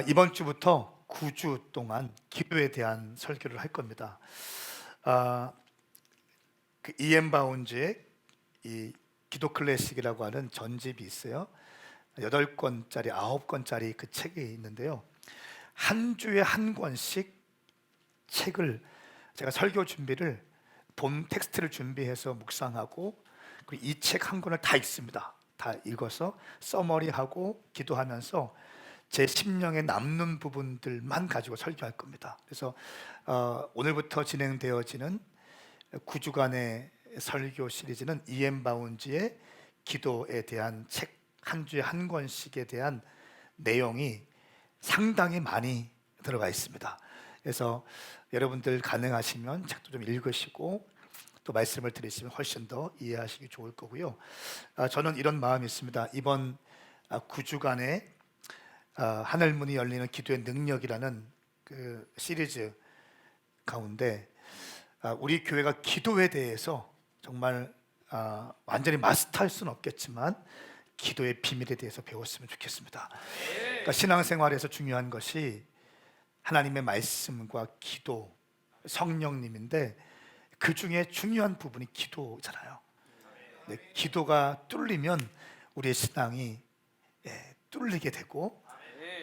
이번 주부터 9주 동안 기도에 대한 설교를 할 겁니다. 그 E.M. 바운즈의 이 기도 클래식이라고 하는 전집이 있어요. 8권짜리, 9권짜리 그 책이 있는데요. 한 주에 한 권씩 책을 제가 설교 준비를 본 텍스트를 준비해서 묵상하고 그리고 이 책 한 권을 다 읽습니다. 다 읽어서 서머리하고 기도하면서 제 심령에 남는 부분들만 가지고 설교할 겁니다. 그래서 오늘부터 진행되어지는 9주간의 설교 시리즈는 E.M. 바운즈의 기도에 대한 책 한 주에 한 권씩에 대한 내용이 상당히 많이 들어가 있습니다. 그래서 여러분들 가능하시면 책도 좀 읽으시고 또 말씀을 들으시면 훨씬 더 이해하시기 좋을 거고요. 저는 이런 마음이 있습니다. 이번 9주간의 하늘문이 열리는 기도의 능력이라는 그 시리즈 가운데 우리 교회가 기도에 대해서 정말 완전히 마스터할 수는 없겠지만 기도의 비밀에 대해서 배웠으면 좋겠습니다. 그러니까 신앙생활에서 중요한 것이 하나님의 말씀과 기도, 성령님인데 그 중에 중요한 부분이 기도잖아요. 기도가 뚫리면 우리의 신앙이 뚫리게 되고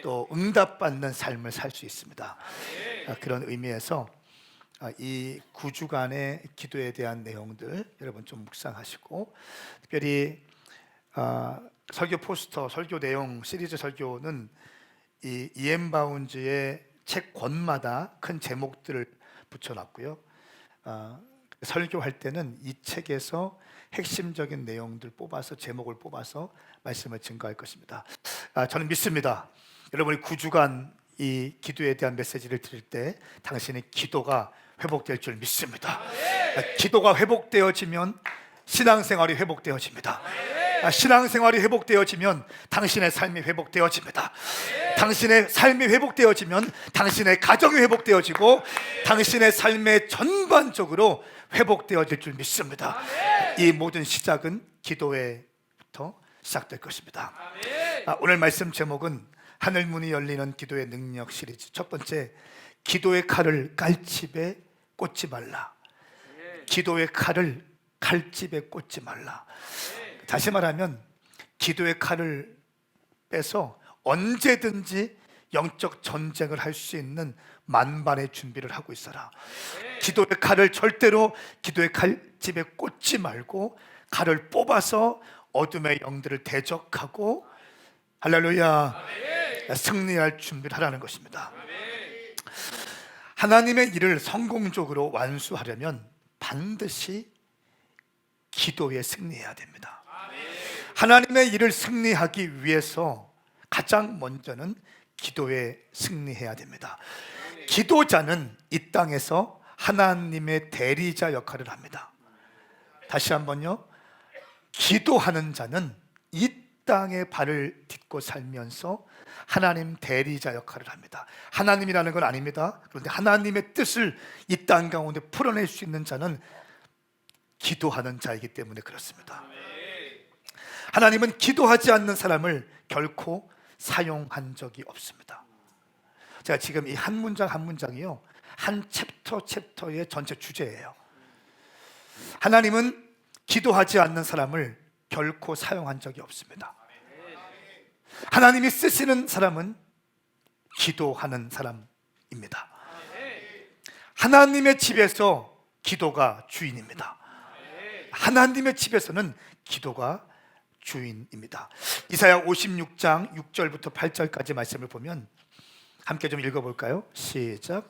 또 응답받는 삶을 살 수 있습니다. 그런 의미에서 이 9주간의 기도에 대한 내용들 여러분 좀 묵상하시고, 특별히 설교 포스터, 설교 내용, 시리즈 설교는 이 E.M. 바운즈의 책 권마다 큰 제목들을 붙여놨고요. 설교할 때는 이 책에서 핵심적인 내용들 뽑아서 제목을 뽑아서 말씀을 증거할 것입니다. 저는 믿습니다. 여러분이 9주간 이 기도에 대한 메시지를 들을 때 당신의 기도가 회복될 줄 믿습니다. 기도가 회복되어지면 신앙생활이 회복되어집니다. 신앙생활이 회복되어지면 당신의 삶이 회복되어집니다. 당신의 삶이 회복되어지면 당신의 가정이 회복되어지고 당신의 삶의 전반적으로 회복되어질 줄 믿습니다. 이 모든 시작은 기도에부터 시작될 것입니다. 오늘 말씀 제목은 하늘문이 열리는 기도의 능력 시리즈. 첫 번째, 기도의 칼을 칼집에 꽂지 말라. 기도의 칼을 칼집에 꽂지 말라. 다시 말하면 기도의 칼을 빼서 언제든지 영적 전쟁을 할 수 있는 만반의 준비를 하고 있어라. 기도의 칼을 절대로 기도의 칼집에 꽂지 말고 칼을 뽑아서 어둠의 영들을 대적하고 할렐루야 승리할 준비를 하라는 것입니다. 하나님의 일을 성공적으로 완수하려면 반드시 기도에 승리해야 됩니다. 하나님의 일을 승리하기 위해서 가장 먼저는 기도에 승리해야 됩니다. 기도자는 이 땅에서 하나님의 대리자 역할을 합니다. 다시 한번요. 기도하는 자는 이 땅에 발을 딛고 살면서 하나님 대리자 역할을 합니다. 하나님이라는 건 아닙니다. 그런데 하나님의 뜻을 이 땅 가운데 풀어낼 수 있는 자는 기도하는 자이기 때문에 그렇습니다. 하나님은 기도하지 않는 사람을 결코 사용한 적이 없습니다. 제가 지금 이 한 문장 한 문장이요, 한 챕터의 전체 주제예요. 하나님은 기도하지 않는 사람을 결코 사용한 적이 없습니다. 하나님이 쓰시는 사람은 기도하는 사람입니다. 하나님의 집에서 기도가 주인입니다. 하나님의 집에서는 기도가 주인입니다. 이사야 56장 6절부터 8절까지 말씀을 보면 함께 좀 읽어볼까요? 시작.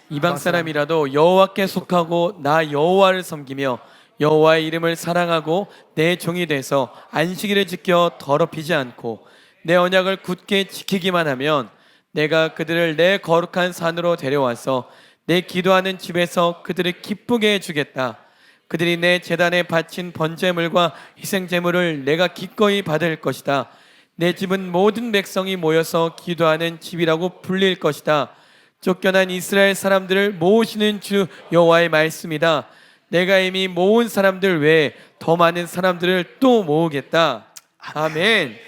이방 사람이라도 여호와께 속하고 나 여호와를 섬기며 여호와의 이름을 사랑하고 내 종이 돼서 안식일을 지켜 더럽히지 않고 내 언약을 굳게 지키기만 하면 내가 그들을 내 거룩한 산으로 데려와서 내 기도하는 집에서 그들을 기쁘게 해주겠다. 그들이 내 제단에 바친 번제물과 희생제물을 내가 기꺼이 받을 것이다. 내 집은 모든 백성이 모여서 기도하는 집이라고 불릴 것이다. 쫓겨난 이스라엘 사람들을 모으시는 주 여호와의 말씀이다. 내가 이미 모은 사람들 외에 더 많은 사람들을 또 모으겠다. 아멘.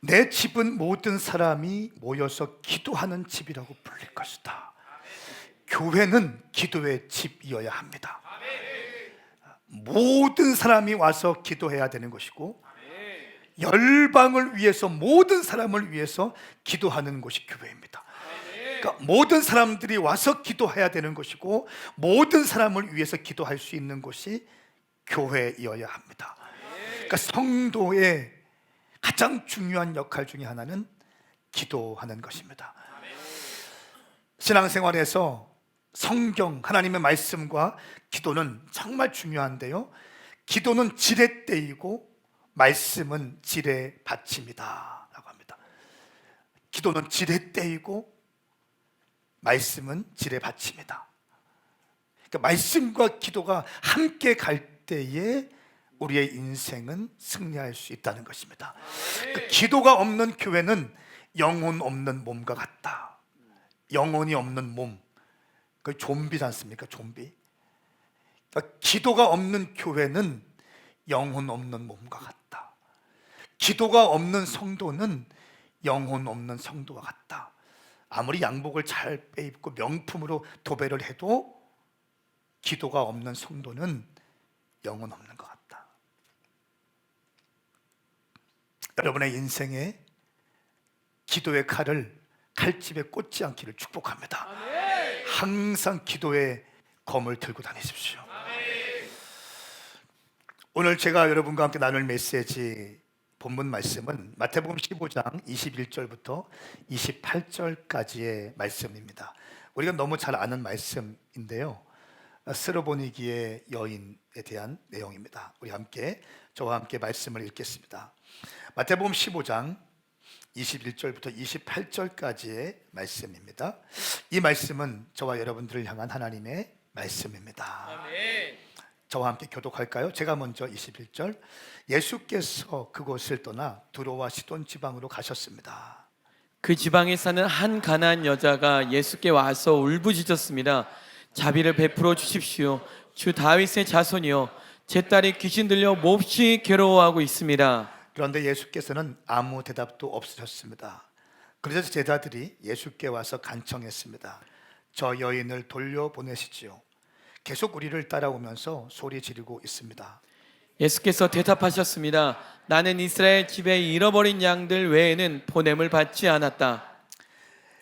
내 집은 모든 사람이 모여서 기도하는 집이라고 불릴 것이다. 교회는 기도의 집이어야 합니다. 모든 사람이 와서 기도해야 되는 것이고, 열방을 위해서, 모든 사람을 위해서 기도하는 곳이 교회입니다. 그러니까 모든 사람들이 와서 기도해야 되는 것이고, 모든 사람을 위해서 기도할 수 있는 곳이 교회이어야 합니다. 그러니까 성도의 가장 중요한 역할 중에 하나는 기도하는 것입니다. 신앙생활에서 성경, 하나님의 말씀과 기도는 정말 중요한데요, 기도는 지렛대이고 말씀은 지뢰받침이다 라고 합니다. 기도는 지렛대이고 말씀은 지뢰받침이다. 그러니까 말씀과 기도가 함께 갈 때에 우리의 인생은 승리할 수 있다는 것입니다. 그 기도가 없는 교회는 영혼 없는 몸과 같다. 영혼이 없는 몸, 그 좀비지 않습니까? 좀비. 그러니까 기도가 없는 교회는 영혼 없는 몸과 같다. 기도가 없는 성도는 영혼 없는 성도와 같다. 아무리 양복을 잘 빼입고 명품으로 도배를 해도 기도가 없는 성도는 영혼 없는 것 같다. 여러분의 인생에 기도의 칼을 칼집에 꽂지 않기를 축복합니다. 항상 기도의 검을 들고 다니십시오. 오늘 제가 여러분과 함께 나눌 메시지 본문 말씀은 마태복음 15장 21절부터 28절까지의 말씀입니다. 우리가 너무 잘 아는 말씀인데요, 스로보니기의 여인에 대한 내용입니다. 우리 함께, 저와 함께 말씀을 읽겠습니다. 마태복음 15장 21절부터 28절까지의 말씀입니다. 이 말씀은 저와 여러분들을 향한 하나님의 말씀입니다. 아멘. 저와 함께 교독할까요? 제가 먼저 21절. 예수께서 그곳을 떠나 두로와 시돈 지방으로 가셨습니다. 그 지방에 사는 한 가나안 여자가 예수께 와서 울부짖었습니다. 자비를 베풀어 주십시오. 주 다윗의 자손이여, 제 딸이 귀신 들려 몹시 괴로워하고 있습니다. 그런데 예수께서는 아무 대답도 없으셨습니다. 그래서 제자들이 예수께 와서 간청했습니다. 저 여인을 돌려보내시지요. 계속 우리를 따라오면서 소리 지르고 있습니다. 예수께서 대답하셨습니다. 나는 이스라엘 집에 잃어버린 양들 외에는 보냄을 받지 않았다.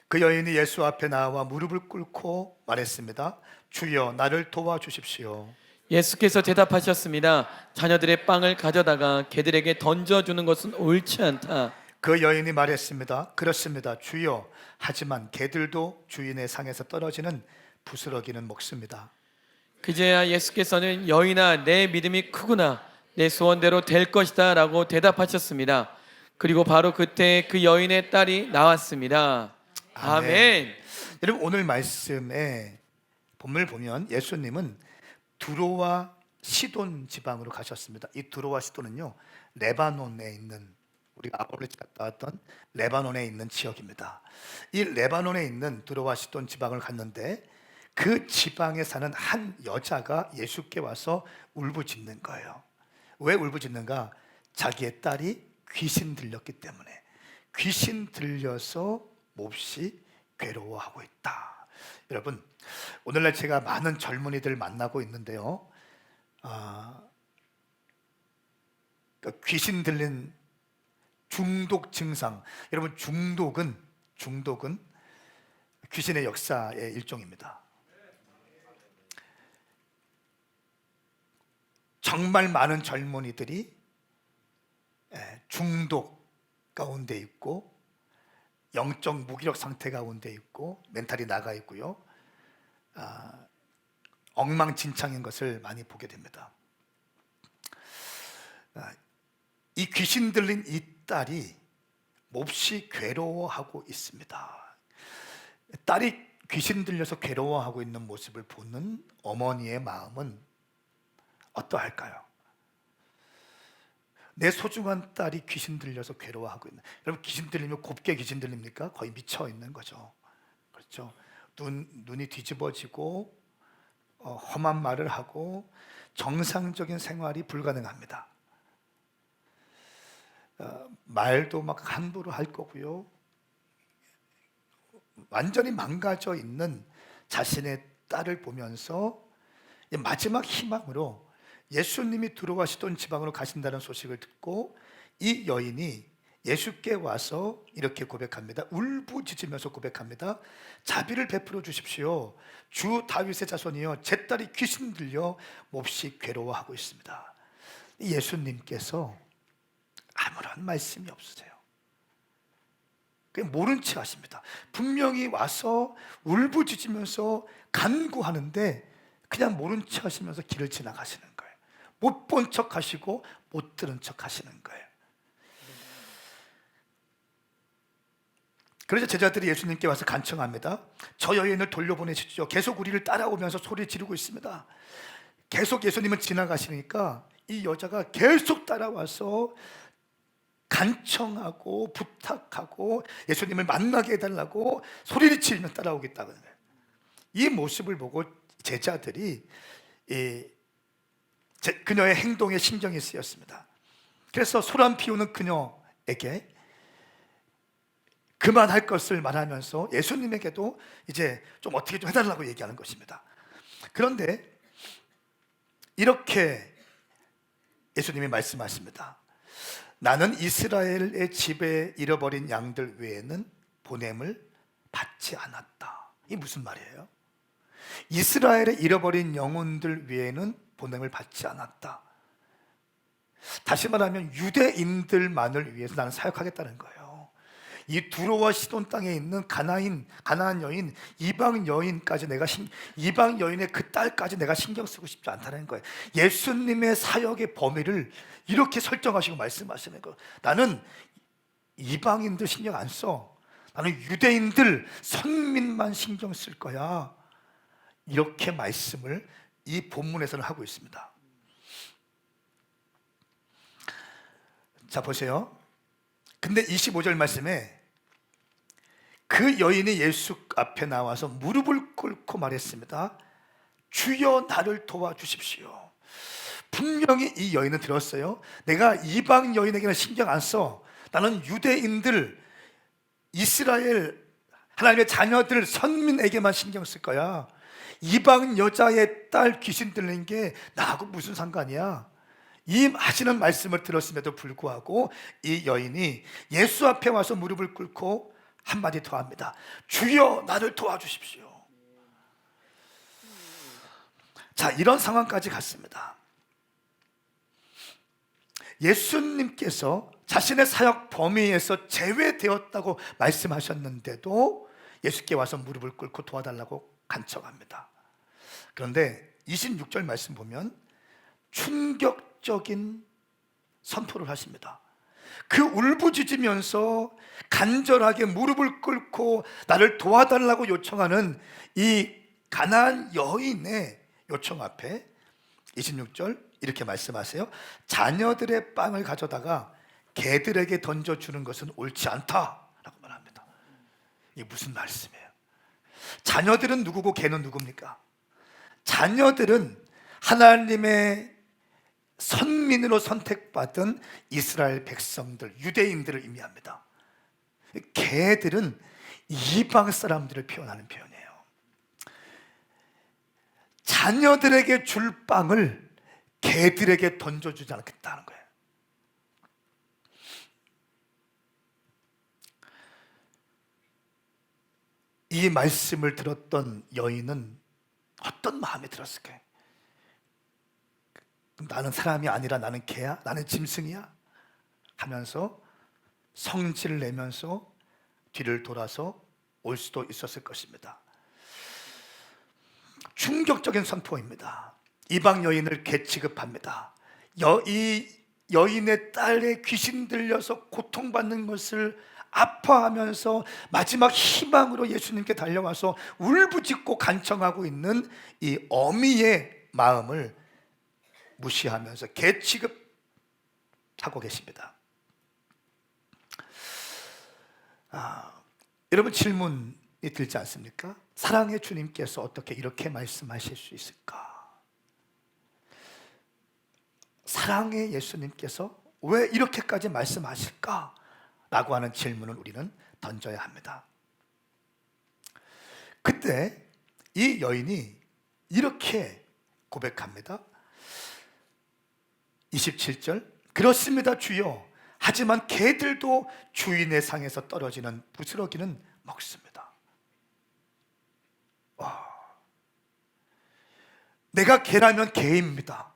그 여인이 예수 앞에 나와 무릎을 꿇고 말했습니다. 주여, 나를 도와주십시오. 예수께서 대답하셨습니다. 자녀들의 빵을 가져다가 개들에게 던져주는 것은 옳지 않다. 그 여인이 말했습니다. 그렇습니다, 주여. 하지만 개들도 주인의 상에서 떨어지는 부스러기는 먹습니다. 그제야 예수께서는 여인아, 내 믿음이 크구나. 내 소원대로 될 것이다 라고 대답하셨습니다. 그리고 바로 그때 그 여인의 딸이 나왔습니다. 아멘. 여러분, 오늘 말씀에 본문을 보면 예수님은 두로와 시돈 지방으로 가셨습니다. 이 두로와 시돈은요, 레바논에 있는, 우리가 아볼레 갔다 왔던 레바논에 있는 지역입니다. 이 레바논에 있는 두로와 시돈 지방을 갔는데 그 지방에 사는 한 여자가 예수께 와서 울부짖는 거예요. 왜 울부짖는가? 자기의 딸이 귀신 들렸기 때문에. 귀신 들려서 몹시 괴로워하고 있다. 여러분, 오늘날 제가 많은 젊은이들 만나고 있는데요, 그러니까 귀신 들린 중독 증상. 여러분, 중독은 귀신의 역사의 일종입니다. 정말 많은 젊은이들이 중독 가운데 있고, 영적 무기력 상태 가운데 있고, 멘탈이 나가 있고요, 엉망진창인 것을 많이 보게 됩니다. 이 귀신 들린 이 딸이 몹시 괴로워하고 있습니다. 딸이 귀신 들려서 괴로워하고 있는 모습을 보는 어머니의 마음은 어떠할까요? 내 소중한 딸이 귀신 들려서 괴로워하고 있는. 여러분, 귀신 들리면 곱게 귀신 들립니까? 거의 미쳐 있는 거죠. 그렇죠? 눈이 뒤집어지고 험한 말을 하고 정상적인 생활이 불가능합니다. 말도 막 함부로 할 거고요. 완전히 망가져 있는 자신의 딸을 보면서 마지막 희망으로 예수님이 들어가시던 지방으로 가신다는 소식을 듣고 이 여인이 예수께 와서 이렇게 고백합니다. 울부짖으면서 고백합니다. 자비를 베풀어 주십시오. 주 다윗의 자손이여, 제 딸이 귀신 들려 몹시 괴로워하고 있습니다. 예수님께서 아무런 말씀이 없으세요. 그냥 모른 체 하십니다. 분명히 와서 울부짖으면서 간구하는데 그냥 모른 체 하시면서 길을 지나가시는 거예요. 못 본 척 하시고 못 들은 척 하시는 거예요. 그래서 제자들이 예수님께 와서 간청합니다. 저 여인을 돌려보내십시오. 계속 우리를 따라오면서 소리 지르고 있습니다. 계속 예수님은 지나가시니까 이 여자가 계속 따라와서 간청하고 부탁하고 예수님을 만나게 해달라고 소리를 지르며 따라오겠다는 거예요. 이 모습을 보고 제자들이 그녀의 행동에 신경이 쓰였습니다. 그래서 소란 피우는 그녀에게 그만할 것을 말하면서 예수님에게도 이제 좀 어떻게 좀 해달라고 얘기하는 것입니다. 그런데 이렇게 예수님이 말씀하십니다. 나는 이스라엘의 집에 잃어버린 양들 외에는 보냄을 받지 않았다. 이게 무슨 말이에요? 이스라엘의 잃어버린 영혼들 외에는 보냄을 받지 않았다. 다시 말하면 유대인들만을 위해서 나는 사역하겠다는 거예요. 이 두로와 시돈 땅에 있는 가나안 여인, 이방 여인까지 이방 여인의 그 딸까지 내가 신경 쓰고 싶지 않다는 거예요. 예수님의 사역의 범위를 이렇게 설정하시고 말씀하시는 거예요. 나는 이방인들 신경 안 써. 나는 유대인들, 선민만 신경 쓸 거야. 이렇게 말씀을 이 본문에서는 하고 있습니다. 자, 보세요. 근데 25절 말씀에 그 여인이 예수 앞에 나와서 무릎을 꿇고 말했습니다. 주여 나를 도와주십시오. 분명히 이 여인은 들었어요. 내가 이방 여인에게는 신경 안 써. 나는 유대인들, 이스라엘 하나님의 자녀들, 선민에게만 신경 쓸 거야. 이방 여자의 딸 귀신 들린 게 나하고 무슨 상관이야? 이 하시는 말씀을 들었음에도 불구하고 이 여인이 예수 앞에 와서 무릎을 꿇고 한마디 더 합니다. 주여 나를 도와주십시오. 자, 이런 상황까지 갔습니다. 예수님께서 자신의 사역 범위에서 제외되었다고 말씀하셨는데도 예수께 와서 무릎을 꿇고 도와달라고 간청합니다. 그런데 26절 말씀 보면 충격적인 선포를 하십니다. 그 울부짖으면서 간절하게 무릎을 꿇고 나를 도와달라고 요청하는 이 가나안 여인의 요청 앞에 26절 이렇게 말씀하세요. 자녀들의 빵을 가져다가 개들에게 던져주는 것은 옳지 않다라고 말합니다. 이게 무슨 말씀이에요? 자녀들은 누구고 개는 누굽니까? 자녀들은 하나님의 선민으로 선택받은 이스라엘 백성들, 유대인들을 의미합니다. 개들은 이방 사람들을 표현하는 표현이에요. 자녀들에게 줄 빵을 개들에게 던져주지 않겠다는 거예요. 이 말씀을 들었던 여인은 어떤 마음이 들었을까요? 나는 사람이 아니라 나는 개야? 나는 짐승이야? 하면서 성질을 내면서 뒤를 돌아서 올 수도 있었을 것입니다. 충격적인 선포입니다. 이방 여인을 개 취급합니다. 이 여인의 딸의 귀신 들려서 고통받는 것을 아파하면서 마지막 희망으로 예수님께 달려와서 울부짖고 간청하고 있는 이 어미의 마음을 무시하면서 개 취급하고 계십니다. 여러분 질문이 들지 않습니까? 사랑의 주님께서 어떻게 이렇게 말씀하실 수 있을까? 사랑의 예수님께서 왜 이렇게까지 말씀하실까? 라고 하는 질문을 우리는 던져야 합니다. 그때 이 여인이 이렇게 고백합니다. 27절, 그렇습니다 주여. 하지만 개들도 주인의 상에서 떨어지는 부스러기는 먹습니다. 와, 내가 개라면 개입니다.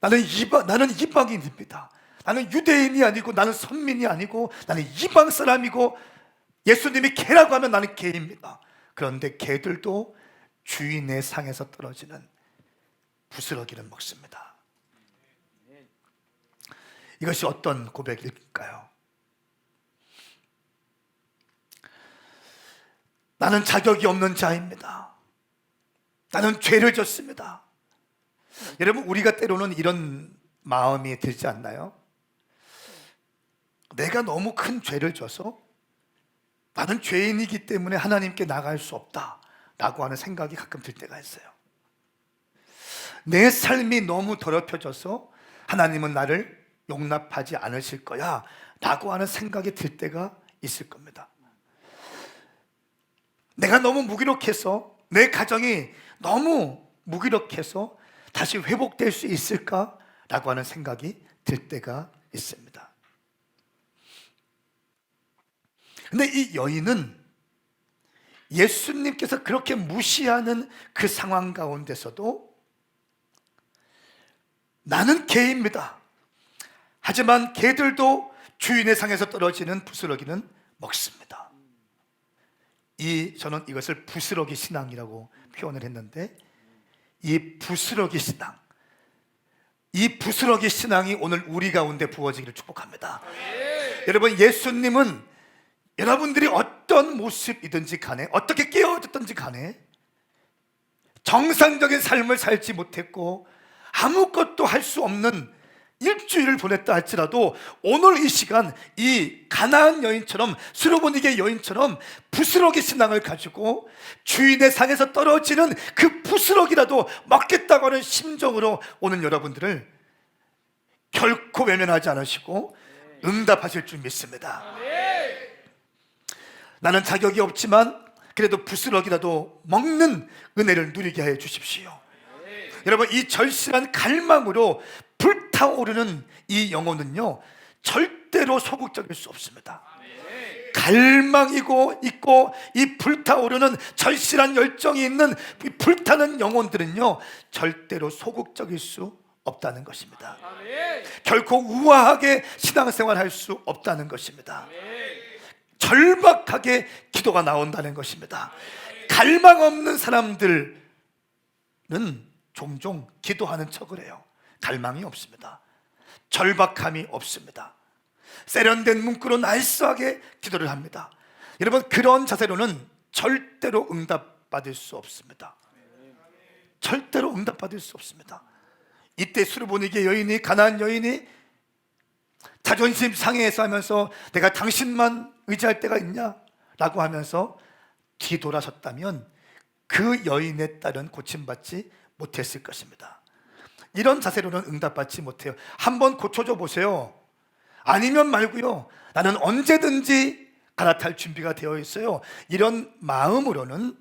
나는 이방인입니다. 나는 유대인이 아니고, 나는 선민이 아니고, 나는 이방 사람이고, 예수님이 개라고 하면 나는 개입니다. 그런데 개들도 주인의 상에서 떨어지는 부스러기를 먹습니다. 이것이 어떤 고백일까요? 나는 자격이 없는 자입니다. 나는 죄를 졌습니다. 여러분, 우리가 때로는 이런 마음이 들지 않나요? 내가 너무 큰 죄를 져서 나는 죄인이기 때문에 하나님께 나갈 수 없다 라고 하는 생각이 가끔 들 때가 있어요. 내 삶이 너무 더럽혀져서 하나님은 나를 용납하지 않으실 거야 라고 하는 생각이 들 때가 있을 겁니다. 내가 너무 무기력해서, 내 가정이 너무 무기력해서 다시 회복될 수 있을까 라고 하는 생각이 들 때가 있습니다. 근데 이 여인은 예수님께서 그렇게 무시하는 그 상황 가운데서도 나는 개입니다. 하지만 개들도 주인의 상에서 떨어지는 부스러기는 먹습니다. 저는 이것을 부스러기 신앙이라고 표현을 했는데, 이 부스러기 신앙이 오늘 우리 가운데 부어지기를 축복합니다. 여러분, 예수님은 여러분들이 어떤 모습이든지 간에, 어떻게 깨어졌든지 간에 정상적인 삶을 살지 못했고 아무것도 할 수 없는 일주일을 보냈다 할지라도 오늘 이 시간 이 가나안 여인처럼, 수르보니게 여인처럼 부스러기 신앙을 가지고 주인의 상에서 떨어지는 그 부스러기라도 먹겠다고 하는 심정으로 오늘 여러분들을 결코 외면하지 않으시고 응답하실 줄 믿습니다. 나는 자격이 없지만 그래도 부스러기라도 먹는 은혜를 누리게 해 주십시오. 여러분, 이 절실한 갈망으로 불타오르는 이 영혼은요, 절대로 소극적일 수 없습니다. 갈망이고 있고 이 불타오르는 절실한 열정이 있는 이 불타는 영혼들은요, 절대로 소극적일 수 없다는 것입니다. 결코 우아하게 신앙생활 할 수 없다는 것입니다. 절박하게 기도가 나온다는 것입니다. 갈망 없는 사람들은 종종 기도하는 척을 해요. 갈망이 없습니다. 절박함이 없습니다. 세련된 문구로 날쌔하게 기도를 합니다. 여러분, 그런 자세로는 절대로 응답받을 수 없습니다. 절대로 응답받을 수 없습니다. 이때 수르보니게 여인이, 가나안 여인이 자존심 상해해서 하면서 내가 당신만 의지할 때가 있냐? 라고 하면서 뒤돌아섰다면 그 여인의 딸은 고침받지 못했을 것입니다. 이런 자세로는 응답받지 못해요. 한번 고쳐줘 보세요. 아니면 말고요, 나는 언제든지 갈아탈 준비가 되어 있어요. 이런 마음으로는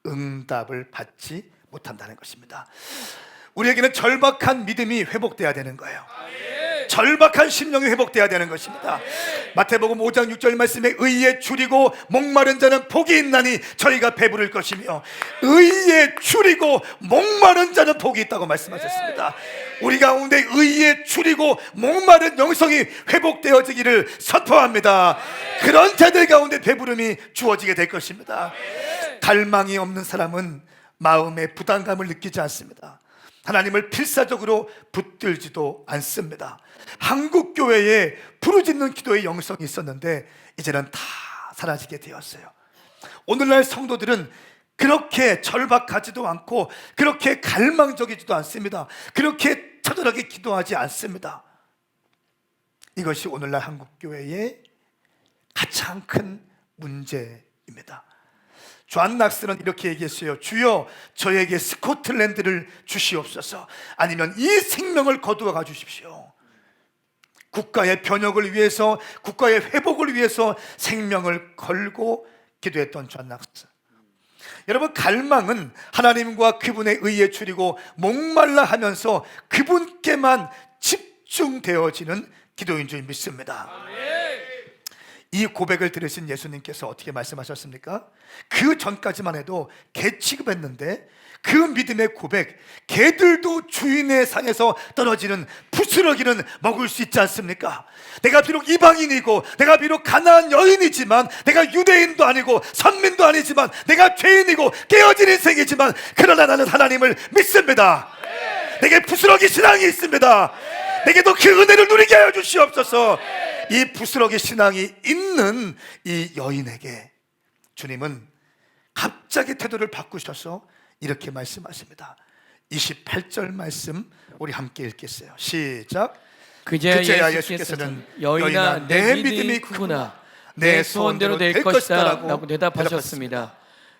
응답을 받지 못한다는 것입니다. 우리에게는 절박한 믿음이 회복돼야 되는 거예요. 절박한 심령이 회복돼야 되는 것입니다. 마태복음 5장 6절 말씀에 의에 줄이고 목마른 자는 복이 있나니 저희가 배부를 것이며, 의에 줄이고 목마른 자는 복이 있다고 말씀하셨습니다. 우리 가운데 의에 줄이고 목마른 영성이 회복되어지기를 선포합니다. 그런 자들 가운데 배부름이 주어지게 될 것입니다. 갈망이 없는 사람은 마음에 부담감을 느끼지 않습니다. 하나님을 필사적으로 붙들지도 않습니다. 한국 교회에 부르짖는 기도의 영성이 있었는데 이제는 다 사라지게 되었어요. 오늘날 성도들은 그렇게 절박하지도 않고 그렇게 갈망적이지도 않습니다. 그렇게 처절하게 기도하지 않습니다. 이것이 오늘날 한국 교회의 가장 큰 문제입니다. 존 낙스는 이렇게 얘기했어요. 주여, 저에게 스코틀랜드를 주시옵소서. 아니면 이 생명을 거두어 가 주십시오. 국가의 변혁을 위해서, 국가의 회복을 위해서 생명을 걸고 기도했던 존낙스. 여러분, 갈망은 하나님과 그분의 의에 줄이고 목말라 하면서 그분께만 집중되어지는 기도인 줄 믿습니다. 이 고백을 들으신 예수님께서 어떻게 말씀하셨습니까? 그 전까지만 해도 개 취급했는데 그 믿음의 고백, 개들도 주인의 상에서 떨어지는 부스러기는 먹을 수 있지 않습니까? 내가 비록 이방인이고 내가 비록 가나안 여인이지만, 내가 유대인도 아니고 선민도 아니지만, 내가 죄인이고 깨어진 인생이지만, 그러나 나는 하나님을 믿습니다. 내게 부스러기 신앙이 있습니다. 내게도 그 은혜를 누리게 하여 주시옵소서. 이 부스러기 신앙이 있는 이 여인에게 주님은 갑자기 태도를 바꾸셔서 이렇게 말씀하십니다. 28절 말씀 우리 함께 읽겠어요. 시작. 그제야 예수께서는 여인아, 내 믿음이 크구나, 내 소원대로 될 것이다 라고 대답하셨습니다.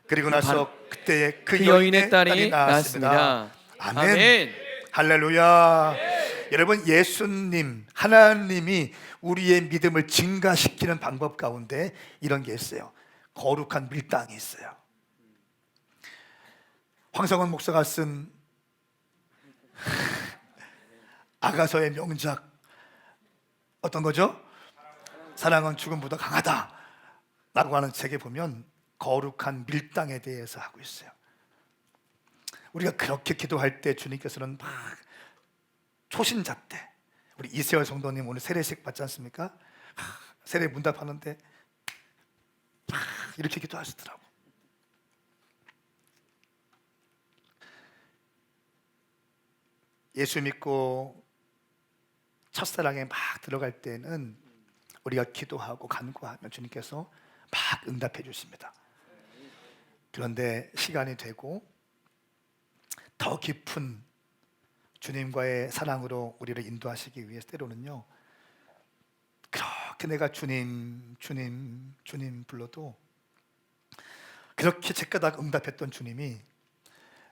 그리고 나서 그때에 그 여인의 딸이 낳았습니다. 아멘. 할렐루야. 여러분, 예수님, 하나님이 우리의 믿음을 증가시키는 방법 가운데 이런 게 있어요. 거룩한 밀당이 있어요. 황성원 목사가 쓴 아가서의 명작, 어떤 거죠? 사랑은 죽음보다 강하다 라고 하는 책에 보면 거룩한 밀당에 대해서 하고 있어요. 우리가 그렇게 기도할 때 주님께서는 막 초신자 때, 우리 이세월 성도님 오늘 세례식 받지 않습니까? 세례 문답하는데 막 이렇게 기도하시더라고. 예수 믿고 첫사랑에 막 들어갈 때는 우리가 기도하고 간구하면 주님께서 막 응답해 주십니다. 그런데 시간이 되고 더 깊은 주님과의 사랑으로 우리를 인도하시기 위해서 때로는요, 그렇게 내가 주님 주님 주님 불러도 그렇게 제까닥 응답했던 주님이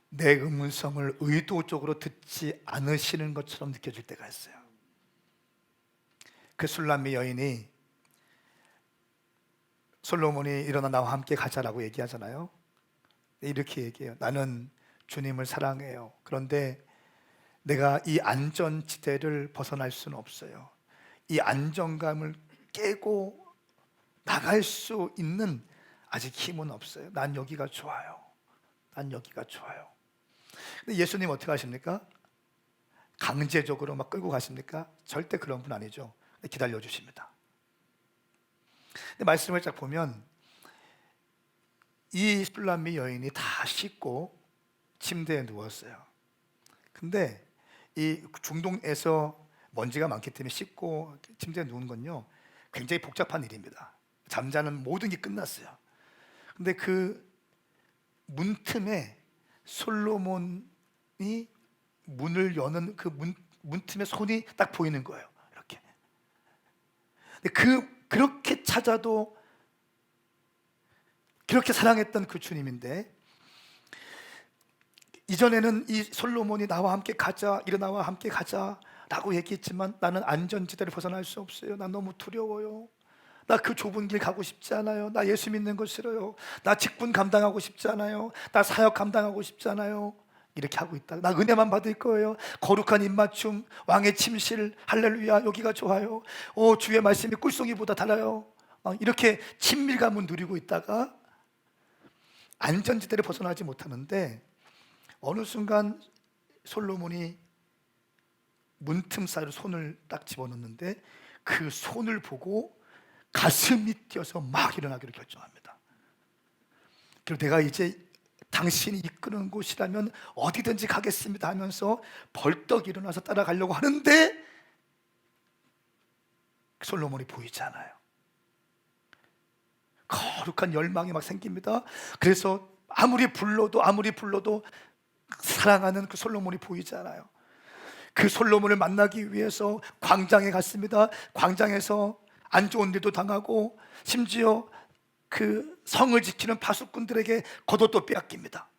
내 음성을 의도적으로 듣지 않으시는 것처럼 느껴질 때가 있어요. 그 술람미 여인이 솔로몬이 일어나 나와 함께 가자라고 얘기하잖아요. 이렇게 얘기해요. 나는 주님을 사랑해요. 그런데 내가 이 안전지대를 벗어날 수는 없어요. 이 안정감을 깨고 나갈 수 있는 아직 힘은 없어요. 난 여기가 좋아요. 난 여기가 좋아요. 근데 예수님 어떻게 하십니까? 강제적으로 막 끌고 가십니까? 절대 그런 분 아니죠. 기다려 주십니다. 근데 말씀을 쫙 보면 이 술람미 여인이 다 씻고 침대에 누웠어요. 근데 이 중동에서 먼지가 많기 때문에 씻고 침대에 누운 건요, 굉장히 복잡한 일입니다. 잠자는 모든 게 끝났어요. 근데 그 문틈에 솔로몬이 문을 여는 그 문틈에 손이 딱 보이는 거예요. 이렇게. 근데 그렇게 찾아도, 그렇게 사랑했던 그 주님인데, 이전에는 이 솔로몬이 나와 함께 가자, 일어나와 함께 가자 라고 얘기했지만, 나는 안전지대를 벗어날 수 없어요. 나 너무 두려워요. 나 그 좁은 길 가고 싶지 않아요. 나 예수 믿는 거 싫어요. 나 직분 감당하고 싶지 않아요. 나 사역 감당하고 싶지 않아요. 이렇게 하고 있다. 나 은혜만 받을 거예요. 거룩한 입맞춤, 왕의 침실, 할렐루야, 여기가 좋아요. 주의 말씀이 꿀송이보다 달아요. 이렇게 친밀감을 누리고 있다가 안전지대를 벗어나지 못하는데, 어느 순간 솔로몬이 문틈 사이로 손을 딱 집어넣는데 그 손을 보고 가슴이 뛰어서 막 일어나기로 결정합니다. 그리고 내가 이제 당신이 이끄는 곳이라면 어디든지 가겠습니다 하면서 벌떡 일어나서 따라가려고 하는데 솔로몬이 보이지 않아요. 거룩한 열망이 막 생깁니다. 그래서 아무리 불러도 사랑하는 그 솔로몬이 보이지 않아요. 그 솔로몬을 만나기 위해서 광장에 갔습니다. 광장에서 안 좋은 일도 당하고 심지어 그 성을 지키는 파수꾼들에게 겉옷도 빼앗깁니다.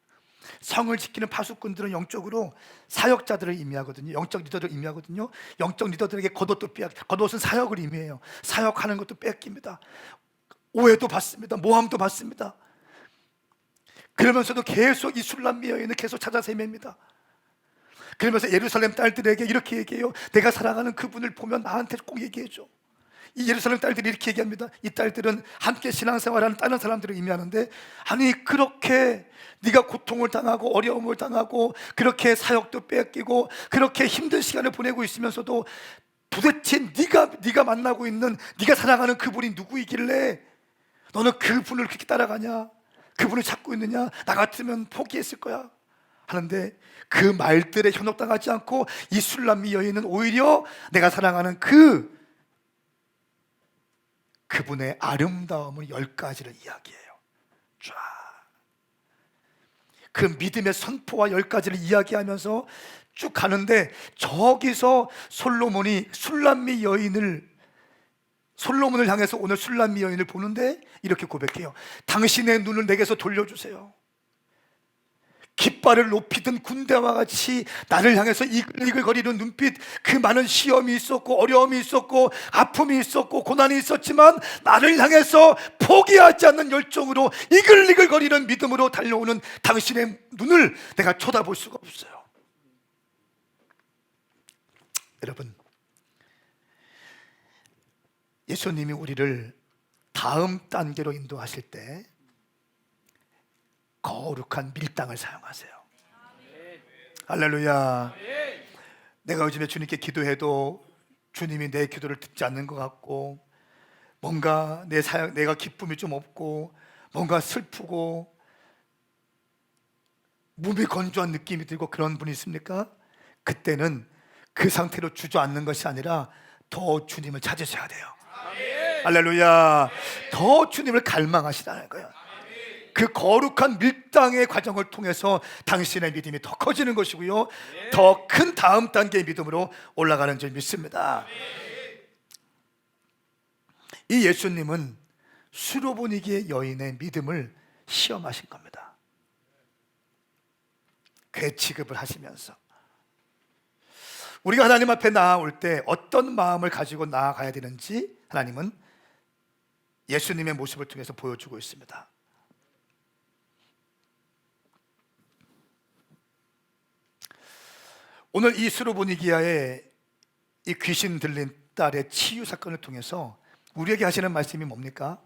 성을 지키는 파수꾼들은 영적으로 사역자들을 의미하거든요. 영적 리더들을 의미하거든요. 영적 리더들에게 겉옷도 겉옷은 사역을 의미해요. 사역하는 것도 뺏깁니다. 오해도 받습니다. 모함도 받습니다. 그러면서도 계속 이 술람미 여인을 계속 찾아서 헤맵니다. 그러면서 예루살렘 딸들에게 이렇게 얘기해요. 내가 사랑하는 그분을 보면 나한테 꼭 얘기해줘. 이 예루살렘 딸들이 이렇게 얘기합니다. 이 딸들은 함께 신앙생활하는 다른 사람들을 의미하는데, 아니 그렇게 네가 고통을 당하고 어려움을 당하고 그렇게 사역도 뺏기고 그렇게 힘든 시간을 보내고 있으면서도 도대체 네가 만나고 있는, 네가 사랑하는 그분이 누구이길래 너는 그분을 그렇게 따라가냐, 그분을 찾고 있느냐, 나 같으면 포기했을 거야 하는데, 그 말들에 현혹당하지 않고 이 술람미 여인은 오히려 내가 사랑하는 그분의 아름다움을 10가지를 이야기해요. 쫙. 그 믿음의 선포와 10가지를 이야기하면서 쭉 가는데, 저기서 솔로몬이 솔로몬을 향해서 오늘 술람미 여인을 보는데 이렇게 고백해요. 당신의 눈을 내게서 돌려주세요. 깃발을 높이던 군대와 같이 나를 향해서 이글이글거리는 눈빛, 그 많은 시험이 있었고 어려움이 있었고 아픔이 있었고 고난이 있었지만 나를 향해서 포기하지 않는 열정으로 이글이글거리는 믿음으로 달려오는 당신의 눈을 내가 쳐다볼 수가 없어요. 여러분, 예수님이 우리를 다음 단계로 인도하실 때 거룩한 밀당을 사용하세요. 할렐루야. 내가 요즘에 주님께 기도해도 주님이 내 기도를 듣지 않는 것 같고, 뭔가 내가 기쁨이 좀 없고 뭔가 슬프고 몸이 건조한 느낌이 들고 그런 분이 있습니까? 그때는 그 상태로 주저앉는 것이 아니라 더 주님을 찾으셔야 돼요. 할렐루야. 더 주님을 갈망하시라는 거예요. 그 거룩한 밀당의 과정을 통해서 당신의 믿음이 더 커지는 것이고요, 더 큰 다음 단계의 믿음으로 올라가는 줄 믿습니다. 이 예수님은 수로보니기의 여인의 믿음을 시험하신 겁니다. 그 취급을 하시면서 우리가 하나님 앞에 나아올 때 어떤 마음을 가지고 나아가야 되는지 하나님은 예수님의 모습을 통해서 보여주고 있습니다. 오늘 이 수로보니기아의 이 귀신 들린 딸의 치유 사건을 통해서 우리에게 하시는 말씀이 뭡니까?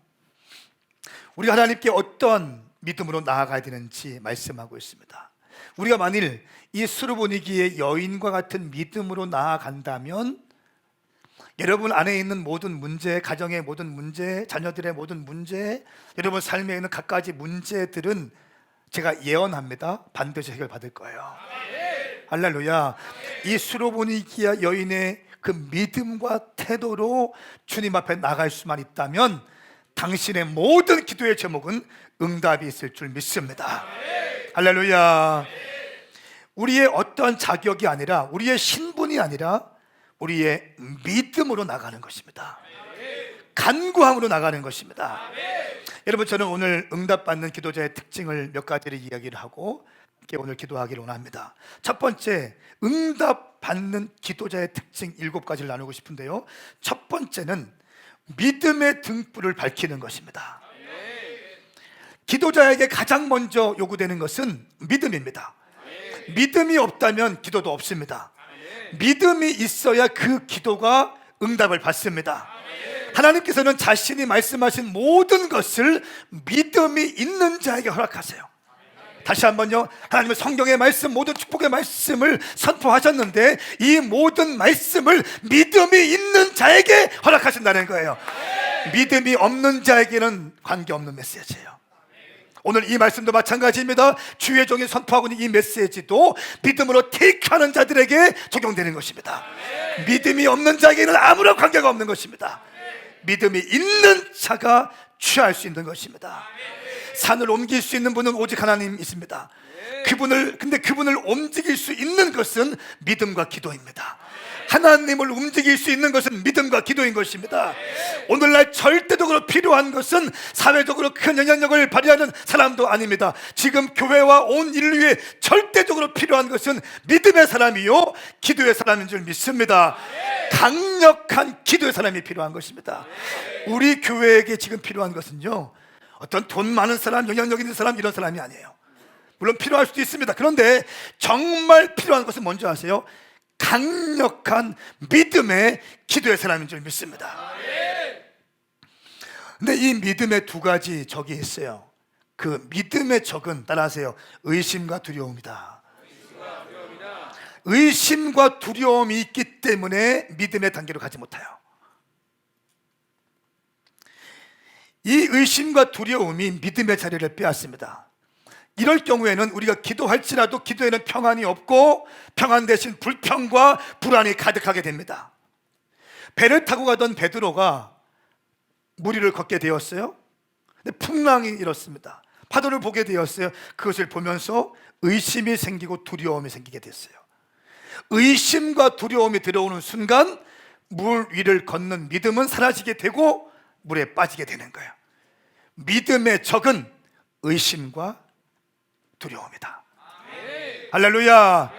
우리가 하나님께 어떤 믿음으로 나아가야 되는지 말씀하고 있습니다. 우리가 만일 이 수로보니기의 여인과 같은 믿음으로 나아간다면 여러분 안에 있는 모든 문제, 가정의 모든 문제, 자녀들의 모든 문제, 여러분 삶에 있는 갖가지 문제들은 제가 예언합니다. 반드시 해결받을 거예요. 할렐루야. 이 수로보니기아 여인의 그 믿음과 태도로 주님 앞에 나갈 수만 있다면 당신의 모든 기도의 제목은 응답이 있을 줄 믿습니다. 할렐루야. 우리의 어떠한 자격이 아니라, 우리의 신분이 아니라 우리의 믿음으로 나가는 것입니다. 간구함으로 나가는 것입니다. 여러분, 저는 오늘 응답받는 기도자의 특징을 몇 가지를 이야기를 하고 오늘 기도하기를 원합니다. 첫 번째, 응답받는 기도자의 특징 7가지를 나누고 싶은데요, 첫 번째는 믿음의 등불을 밝히는 것입니다. 기도자에게 가장 먼저 요구되는 것은 믿음입니다. 믿음이 없다면 기도도 없습니다. 믿음이 있어야 그 기도가 응답을 받습니다. 하나님께서는 자신이 말씀하신 모든 것을 믿음이 있는 자에게 허락하세요. 다시 한번요, 하나님의 성경의 말씀, 모든 축복의 말씀을 선포하셨는데 이 모든 말씀을 믿음이 있는 자에게 허락하신다는 거예요. 믿음이 없는 자에게는 관계없는 메시지예요. 오늘 이 말씀도 마찬가지입니다. 주의 종이 선포하고 있는 이 메시지도 믿음으로 테이크하는 자들에게 적용되는 것입니다. 믿음이 없는 자에게는 아무런 관계가 없는 것입니다. 믿음이 있는 자가 취할 수 있는 것입니다. 산을 옮길 수 있는 분은 오직 하나님 있습니다. 그분을 움직일 수 있는 것은 믿음과 기도입니다. 하나님을 움직일 수 있는 것은 믿음과 기도인 것입니다. 오늘날 절대적으로 필요한 것은 사회적으로 큰 영향력을 발휘하는 사람도 아닙니다. 지금 교회와 온 인류에 절대적으로 필요한 것은 믿음의 사람이요 기도의 사람인 줄 믿습니다. 강력한 기도의 사람이 필요한 것입니다. 우리 교회에게 지금 필요한 것은요, 어떤 돈 많은 사람, 영향력 있는 사람, 이런 사람이 아니에요. 물론 필요할 수도 있습니다. 그런데 정말 필요한 것은 뭔지 아세요? 강력한 믿음의 기도의 사람인 줄 믿습니다. 근데 이 믿음의 두 가지 적이 있어요. 그 믿음의 적은, 따라하세요, 의심과 두려움이다. 의심과 두려움이 있기 때문에 믿음의 단계로 가지 못해요. 이 의심과 두려움이 믿음의 자리를 빼앗습니다. 이럴 경우에는 우리가 기도할지라도 기도에는 평안이 없고 평안 대신 불평과 불안이 가득하게 됩니다. 배를 타고 가던 베드로가 물 위를 걷게 되었어요. 근데 풍랑이 일었습니다. 파도를 보게 되었어요. 그것을 보면서 의심이 생기고 두려움이 생기게 됐어요. 의심과 두려움이 들어오는 순간 물 위를 걷는 믿음은 사라지게 되고 물에 빠지게 되는 거예요. 믿음의 적은 의심과 두려움이다. 할렐루야.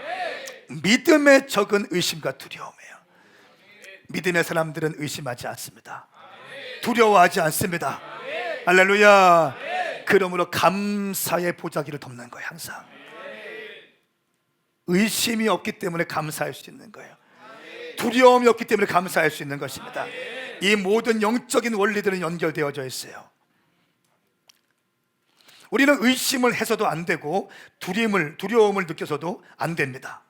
믿음의 적은 의심과 두려움이에요. 믿음의 사람들은 의심하지 않습니다. 두려워하지 않습니다. 할렐루야. 그러므로 감사의 보자기를 덮는 거예요. 항상 의심이 없기 때문에 감사할 수 있는 거예요. 두려움이 없기 때문에 감사할 수 있는 것입니다. 이 모든 영적인 원리들은 연결되어져 있어요. 우리는 의심을 해서도 안 되고 두려움을 느껴서도 안 됩니다.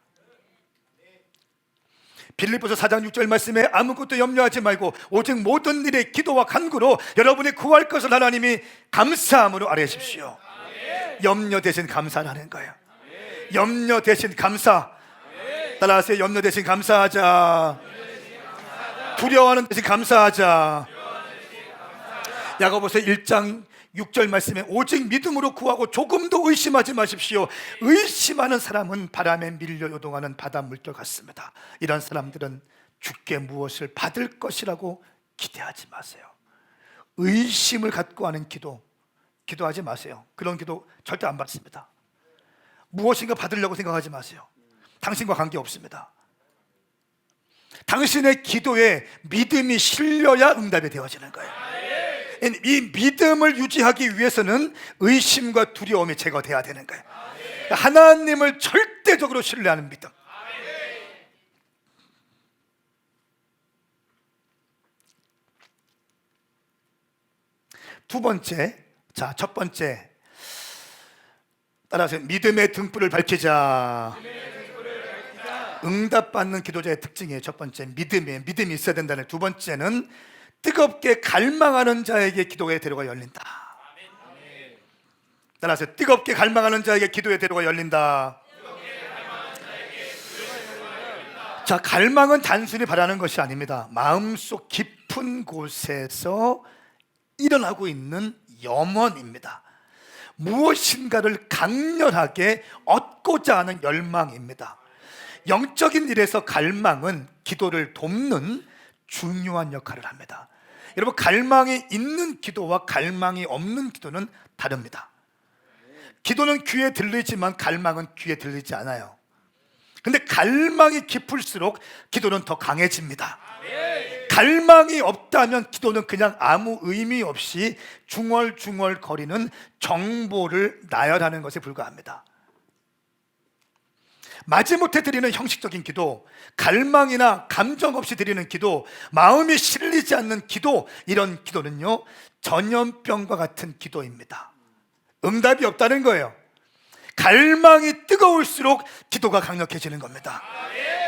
빌립보서 4장 6절 말씀에 아무것도 염려하지 말고 오직 모든 일에 기도와 간구로 여러분이 구할 것을 하나님이 감사함으로 아뢰십시오. 염려 대신 감사라는 거예요. 염려 대신 감사. 따라하세요. 염려 대신 감사하자. 두려워하는 대신 감사하자. 야고보서 1장 6절 말씀에 오직 믿음으로 구하고 조금도 의심하지 마십시오. 의심하는 사람은 바람에 밀려 요동하는 바다 물결 같습니다. 이런 사람들은 주께 무엇을 받을 것이라고 기대하지 마세요. 의심을 갖고 하는 기도하지 마세요. 그런 기도 절대 안 받습니다. 무엇인가 받으려고 생각하지 마세요. 당신과 관계없습니다. 당신의 기도에 믿음이 실려야 응답이 되어지는 거예요. 이 믿음을 유지하기 위해서는 의심과 두려움이 제거돼야 되는 거예요. 하나님을 절대적으로 신뢰하는 믿음. 두 번째, 자, 첫 번째, 따라서 믿음의 등불을 밝히자. 응답받는 기도자의 특징이에요. 첫 번째, 믿음이 있어야 된다는. 두 번째는 뜨겁게 갈망하는 자에게 기도의 대로가 열린다. 따라서 뜨겁게 갈망하는 자에게 기도의 대로가 열린다. 자, 갈망은 단순히 바라는 것이 아닙니다. 마음속 깊은 곳에서 일어나고 있는 염원입니다. 무엇인가를 강렬하게 얻고자 하는 열망입니다. 영적인 일에서 갈망은 기도를 돕는 중요한 역할을 합니다. 여러분, 갈망이 있는 기도와 갈망이 없는 기도는 다릅니다. 기도는 귀에 들리지만 갈망은 귀에 들리지 않아요. 근데 갈망이 깊을수록 기도는 더 강해집니다. 갈망이 없다면 기도는 그냥 아무 의미 없이 중얼중얼 거리는 정보를 나열하는 것에 불과합니다. 마지못해 드리는 형식적인 기도, 갈망이나 감정 없이 드리는 기도, 마음이 실리지 않는 기도, 이런 기도는요 전염병과 같은 기도입니다. 응답이 없다는 거예요. 갈망이 뜨거울수록 기도가 강력해지는 겁니다.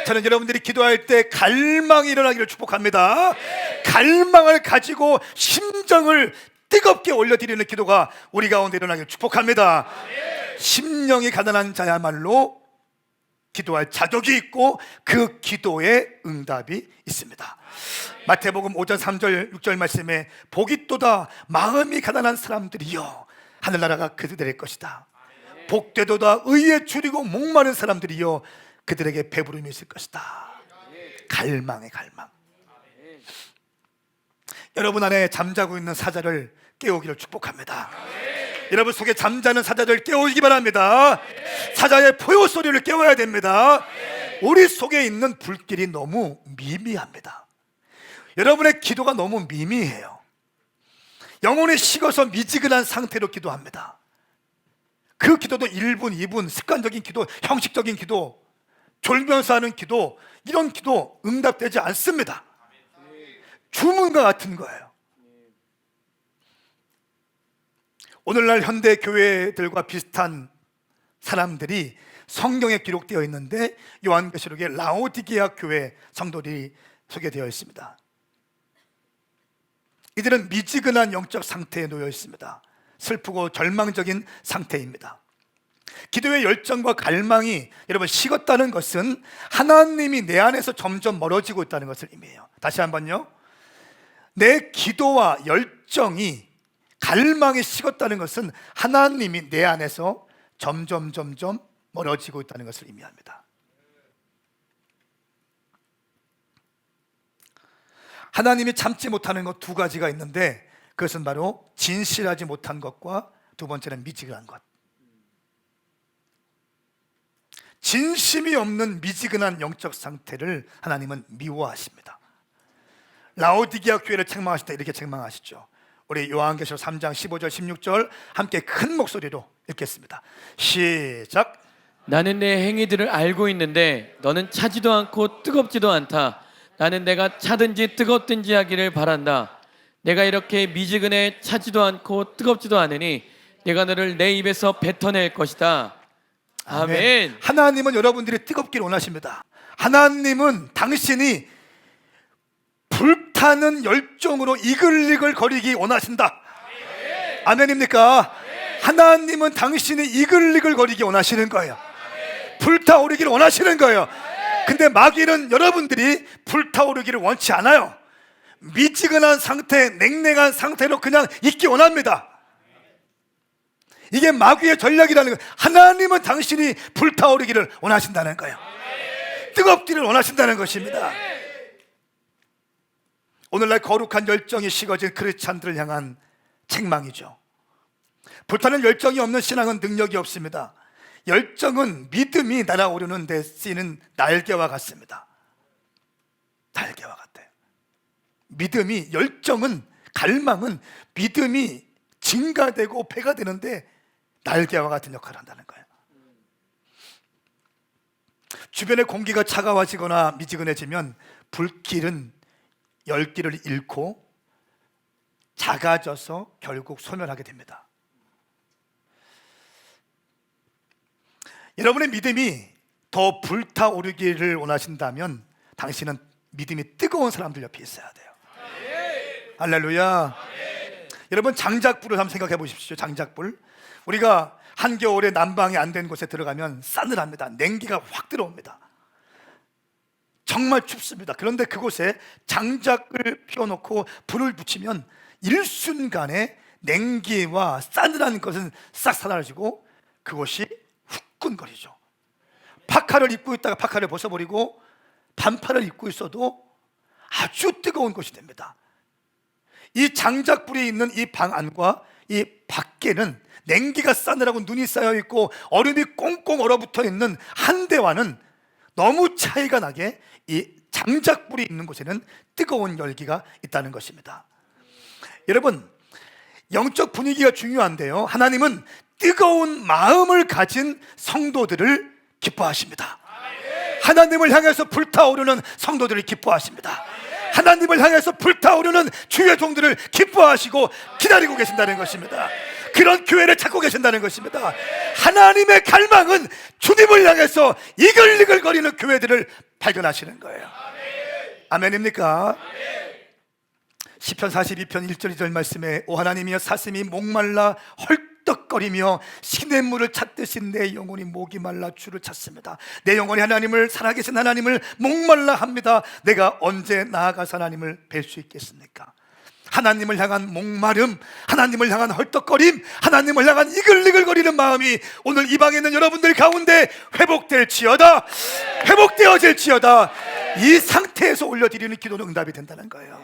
저는 여러분들이 기도할 때 갈망이 일어나기를 축복합니다. 갈망을 가지고 심정을 뜨겁게 올려드리는 기도가 우리 가운데 일어나기를 축복합니다. 심령이 가난한 자야말로 기도할 자격이 있고 그 기도에 응답이 있습니다. 마태복음 5장 3절 6절 말씀에 복이 또다 마음이 가난한 사람들이여 하늘나라가 그들의 것이다. 복되도다 의에 줄이고 목마른 사람들이여 그들에게 배부름이 있을 것이다. 갈망의 갈망. 여러분 안에 잠자고 있는 사자를 깨우기를 축복합니다. 여러분 속에 잠자는 사자를 깨우기 바랍니다. 사자의 포효 소리를 깨워야 됩니다. 우리 속에 있는 불길이 너무 미미합니다. 여러분의 기도가 너무 미미해요. 영혼이 식어서 미지근한 상태로 기도합니다. 그 기도도 1분, 2분, 습관적인 기도, 형식적인 기도, 졸면서 하는 기도, 이런 기도 응답되지 않습니다. 주문과 같은 거예요. 오늘날 현대 교회들과 비슷한 사람들이 성경에 기록되어 있는데 요한계시록에 라오디게아 교회 성도들이 소개되어 있습니다. 이들은 미지근한 영적 상태에 놓여 있습니다. 슬프고 절망적인 상태입니다. 기도의 열정과 갈망이 여러분 식었다는 것은 하나님이 내 안에서 점점 멀어지고 있다는 것을 의미해요. 다시 한번요. 내 기도와 열정이 갈망이 식었다는 것은 하나님이 내 안에서 점점 멀어지고 있다는 것을 의미합니다. 하나님이 참지 못하는 것 두 가지가 있는데 그것은 바로 진실하지 못한 것과 두 번째는 미지근한 것. 진심이 없는 미지근한 영적 상태를 하나님은 미워하십니다. 라오디게아 교회를 책망하실 때 이렇게 책망하시죠. 우리 요한계시록 3장 15절 16절 함께 큰 목소리로 읽겠습니다. 시작. 나는 내 행위들을 알고 있는데 너는 차지도 않고 뜨겁지도 않다. 나는 내가 차든지 뜨겁든지 하기를 바란다. 내가 이렇게 미지근해 차지도 않고 뜨겁지도 않으니 내가 너를 내 입에서 뱉어낼 것이다. 아멘. 하나님은 여러분들이 뜨겁기를 원하십니다. 하나님은 당신이 불타는 열정으로 이글이글 거리기 원하신다. 아멘입니까? 하나님은 당신이 이글이글 거리기 원하시는 거예요. 불타오르기를 원하시는 거예요. 근데 마귀는 여러분들이 불타오르기를 원치 않아요. 미지근한 상태, 냉랭한 상태로 그냥 있기 원합니다. 이게 마귀의 전략이라는 거예요. 하나님은 당신이 불타오르기를 원하신다는 거예요. 뜨겁기를 원하신다는 것입니다. 오늘날 거룩한 열정이 식어진 크리스찬들을 향한 책망이죠. 불타는 열정이 없는 신앙은 능력이 없습니다. 열정은 믿음이 날아오르는 데 쓰이는 날개와 같습니다. 날개와 같아요. 믿음이, 열정은, 갈망은 믿음이 증가되고 배가 되는데 날개와 같은 역할을 한다는 거예요. 주변의 공기가 차가워지거나 미지근해지면 불길은 열기를 잃고 작아져서 결국 소멸하게 됩니다. 여러분의 믿음이 더 불타오르기를 원하신다면 당신은 믿음이 뜨거운 사람들 옆에 있어야 돼요. 할렐루야. 여러분 장작불을 한번 생각해 보십시오. 장작불. 우리가 한겨울에 난방이 안 된 곳에 들어가면 싸늘합니다. 냉기가 확 들어옵니다. 정말 춥습니다. 그런데 그곳에 장작을 피워놓고 불을 붙이면 일순간에 냉기와 싸늘한 것은 싹 사라지고 그곳이 후끈거리죠. 파카를 입고 있다가 파카를 벗어버리고 반팔을 입고 있어도 아주 뜨거운 것이 됩니다. 이 장작불이 있는 이 방 안과 이 밖에는 냉기가 싸늘하고 눈이 쌓여있고 얼음이 꽁꽁 얼어붙어 있는 한대와는 너무 차이가 나게 이 장작불이 있는 곳에는 뜨거운 열기가 있다는 것입니다. 여러분, 영적 분위기가 중요한데요, 하나님은 뜨거운 마음을 가진 성도들을 기뻐하십니다. 하나님을 향해서 불타오르는 성도들을 기뻐하십니다. 하나님을 향해서 불타오르는 주의 종들을 기뻐하시고 기다리고 계신다는 것입니다. 그런 교회를 찾고 계신다는 것입니다. 하나님의 갈망은 주님을 향해서 이글이글 거리는 교회들을 발견하시는 거예요. 아멘입니까? 시편 42편 1절 2절 말씀에 오 하나님이여 사슴이 목말라 헐떡거리며 시냇물을 찾듯이 내 영혼이 목이 말라 주를 찾습니다. 내 영혼이 하나님을, 살아계신 하나님을 목말라 합니다. 내가 언제 나아가서 하나님을 뵐 수 있겠습니까? 하나님을 향한 목마름, 하나님을 향한 헐떡거림, 하나님을 향한 이글이글거리는 마음이 오늘 이 방에 있는 여러분들 가운데 회복될지어다. 회복되어질지어다. 이 상태에서 올려드리는 기도는 응답이 된다는 거예요.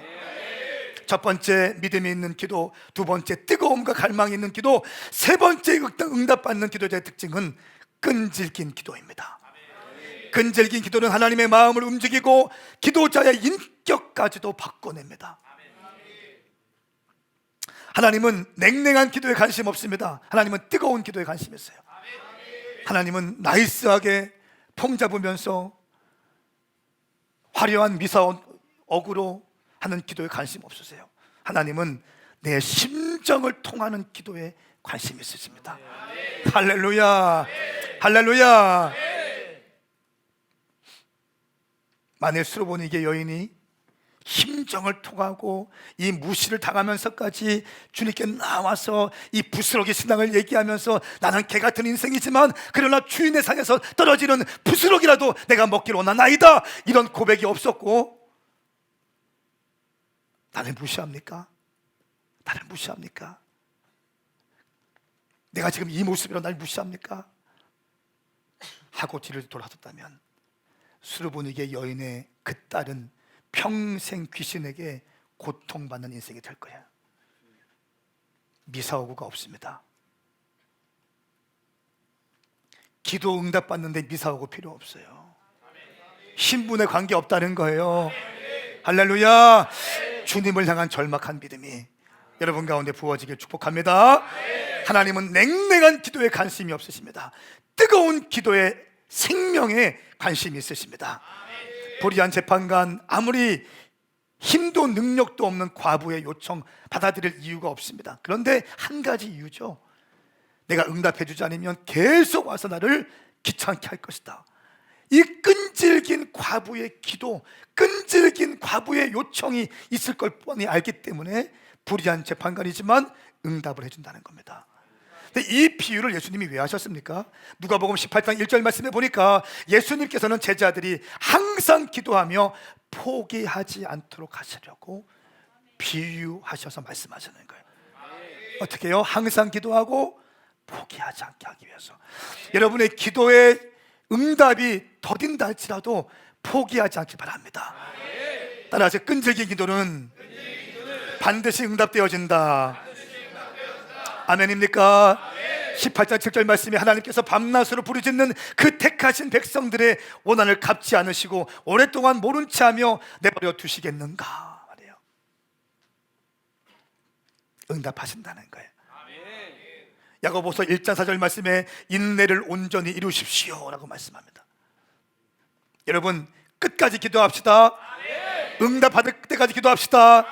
첫 번째 믿음이 있는 기도, 두 번째 뜨거움과 갈망이 있는 기도, 세 번째 응답받는 기도자의 특징은 끈질긴 기도입니다. 끈질긴 기도는 하나님의 마음을 움직이고 기도자의 인격까지도 바꿔냅니다. 하나님은 냉랭한 기도에 관심 없습니다. 하나님은 뜨거운 기도에 관심 있어요. 하나님은 나이스하게 폼 잡으면서 화려한 미사억으로 하는 기도에 관심 없으세요. 하나님은 내 심정을 통하는 기도에 관심이 있으십니다. 할렐루야, 할렐루야. 만일 수로보니게 여인이 심정을 통하고 이 무시를 당하면서까지 주님께 나와서 이 부스러기 신앙을 얘기하면서 나는 개 같은 인생이지만 그러나 주인의 상에서 떨어지는 부스러기라도 내가 먹기를 원하나이다, 이런 고백이 없었고, 나를 무시합니까? 나를 무시합니까? 내가 지금 이 모습이라 날 무시합니까? 하고 뒤를 돌아섰다면 수르보니게 여인의 그 딸은 평생 귀신에게 고통받는 인생이 될 거야. 미사오구가 없습니다. 기도 응답받는데 미사오구 필요 없어요. 신분에 관계 없다는 거예요. 할렐루야. 주님을 향한 절박한 믿음이 여러분 가운데 부어지길 축복합니다. 하나님은 냉랭한 기도에 관심이 없으십니다. 뜨거운 기도에, 생명에 관심이 있으십니다. 불의한 재판관, 아무리 힘도 능력도 없는 과부의 요청 받아들일 이유가 없습니다. 그런데 한 가지 이유죠. 내가 응답해 주지 않으면 계속 와서 나를 귀찮게 할 것이다. 이 끈질긴 과부의 기도, 끈질긴 과부의 요청이 있을 걸 뻔히 알기 때문에 불의한 재판관이지만 응답을 해준다는 겁니다. 근데 이 비유를 예수님이 왜 하셨습니까? 누가복음 18장 1절 말씀에 보니까 예수님께서는 제자들이 항상 기도하며 포기하지 않도록 하시려고 비유하셔서 말씀하시는 거예요. 어떻게 해요? 항상 기도하고 포기하지 않게 하기 위해서. 여러분의 기도의 응답이 더딘다 할지라도 포기하지 않기 바랍니다. 따라서 끈질긴 기도는 반드시 응답되어진다. 아멘입니까? 18장 7절 말씀이 하나님께서 밤낮으로 부르짖는 그 택하신 백성들의 원한을 갚지 않으시고 오랫동안 모른 채 하며 내버려 두시겠는가 말이에요. 응답하신다는 거예요. 야고보서 1장 4절 말씀에 인내를 온전히 이루십시오 라고 말씀합니다. 여러분 끝까지 기도합시다. 응답받을 때까지 기도합시다.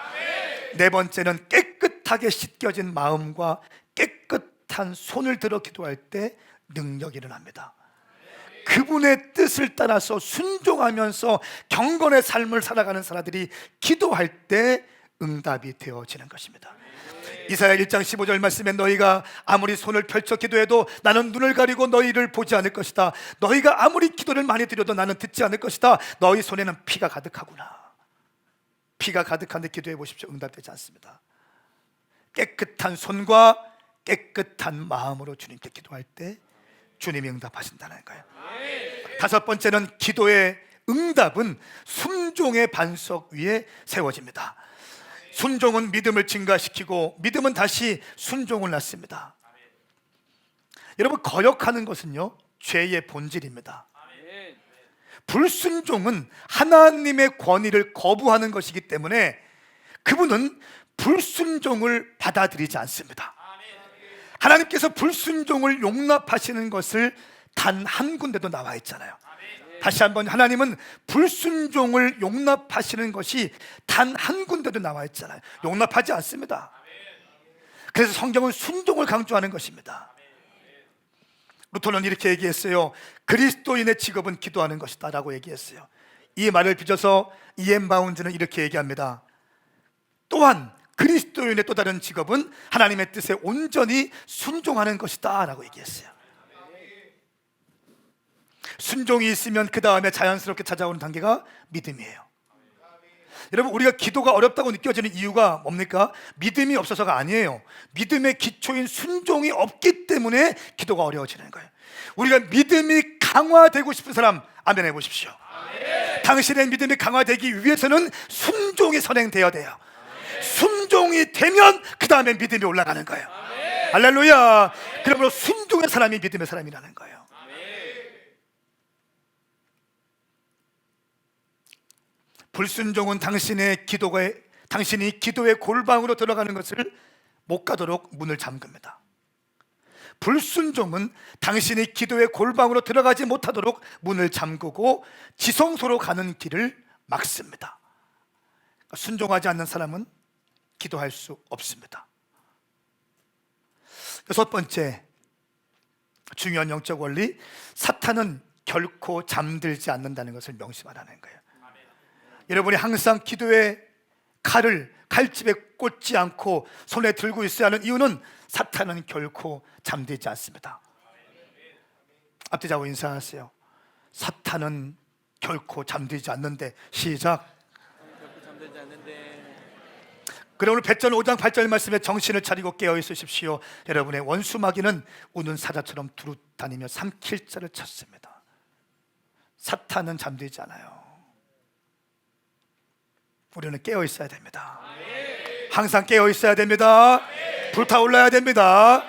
네 번째는 깨끗하게 씻겨진 마음과 깨끗한 손을 들어 기도할 때 능력이 일어납니다. 그분의 뜻을 따라서 순종하면서 경건의 삶을 살아가는 사람들이 기도할 때 응답이 되어지는 것입니다. 이사야 1장 15절 말씀에 너희가 아무리 손을 펼쳐 기도해도 나는 눈을 가리고 너희를 보지 않을 것이다. 너희가 아무리 기도를 많이 드려도 나는 듣지 않을 것이다. 너희 손에는 피가 가득하구나. 피가 가득한데 기도해 보십시오. 응답되지 않습니다. 깨끗한 손과 깨끗한 마음으로 주님께 기도할 때 주님이 응답하신다는 거예요. 다섯 번째는 기도의 응답은 순종의 반석 위에 세워집니다. 순종은 믿음을 증가시키고 믿음은 다시 순종을 낳습니다. 여러분 거역하는 것은요 죄의 본질입니다. 불순종은 하나님의 권위를 거부하는 것이기 때문에 그분은 불순종을 받아들이지 않습니다. 하나님께서 불순종을 용납하시는 것을 단 한 군데도 나와 있잖아요. 다시 한번, 하나님은 불순종을 용납하시는 것이 단 한 군데도 나와 있잖아요. 용납하지 않습니다. 그래서 성경은 순종을 강조하는 것입니다. 루터는 이렇게 얘기했어요. 그리스도인의 직업은 기도하는 것이다 라고 얘기했어요. 이 말을 빚어서 이엠 바운즈는 이렇게 얘기합니다. 또한 그리스도인의 또 다른 직업은 하나님의 뜻에 온전히 순종하는 것이다 라고 얘기했어요. 순종이 있으면 그 다음에 자연스럽게 찾아오는 단계가 믿음이에요. 여러분 우리가 기도가 어렵다고 느껴지는 이유가 뭡니까? 믿음이 없어서가 아니에요. 믿음의 기초인 순종이 없기 때문에 기도가 어려워지는 거예요. 우리가 믿음이 강화되고 싶은 사람 아멘 해보십시오. 당신의 믿음이 강화되기 위해서는 순종이 선행되어야 돼요. 순종이 되면 그 다음에 믿음이 올라가는 거예요. 할렐루야. 그러므로 순종의 사람이 믿음의 사람이라는 거예요. 불순종은 당신이 기도의 골방으로 들어가는 것을 못 가도록 문을 잠깁니다. 불순종은 당신이 기도의 골방으로 들어가지 못하도록 문을 잠그고 지성소로 가는 길을 막습니다. 순종하지 않는 사람은 기도할 수 없습니다. 여섯 번째 중요한 영적 원리, 사탄은 결코 잠들지 않는다는 것을 명심하라는 거예요. 여러분이 항상 기도의 칼집에 꽂지 않고 손에 들고 있어야 하는 이유는 사탄은 결코 잠들지 않습니다. 앞뒤 좌우 인사하세요. 사탄은 결코 잠들지 않는데. 시작. 그럼 오늘 베드로 5장 8절 말씀에 정신을 차리고 깨어 있으십시오. 여러분의 원수 마귀는 우는 사자처럼 두루다니며 삼킬 자를 찾습니다. 사탄은 잠들지 않아요. 우리는 깨어 있어야 됩니다. 항상 깨어 있어야 됩니다. 불타올라야 됩니다.